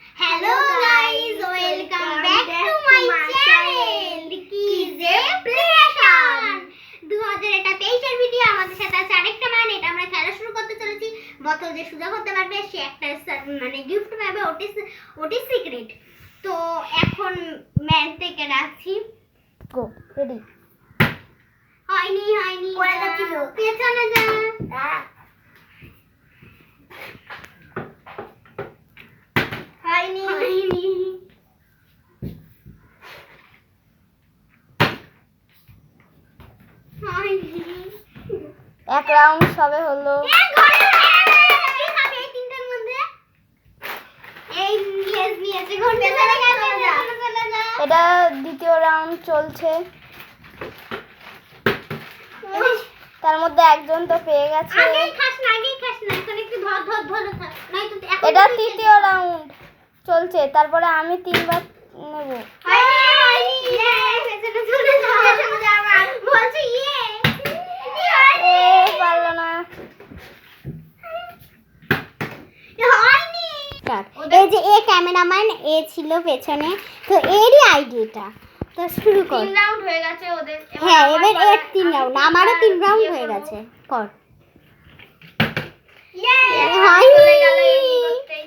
Hello guys, welcome back to my channel কিজে প্লেশন 2023 এর video. আমাদের সাথে আছে আরেকটা ম্যান। এটা আমরা খেলা শুরু করতে চলেছি। বোতল যে সুজা করতে পারবে সে একটা মানে গিফট পাবে, ওটি সিক্রেট। তো এখন ম্যান থেকে রাখছি। গো রেডি। হয়নি পড়ে যাচ্ছিল, পেছনে যা। হয়নি এক রাউন্ড সবে হলো। এটা দ্বিতীয় রাউন্ড চলছে। তার মধ্যে একজন তো পেয়ে গেছে। এটা তৃতীয় রাউন্ড চলছে, তারপরে আমি 3বার নেব। পারলো না। এই যে এ ক্যামেরাম্যান, এ ছিল পেছনে, তো এরই আইডিয়াটা। তো শুরু কর। 3 রাউন্ড হয়ে গেছে ওদের। হ্যাঁ, এবার এর 3 রাউন্ড, আমারও 3 রাউন্ড হয়ে গেছে। কর। চলে গেল এমনি করতেই।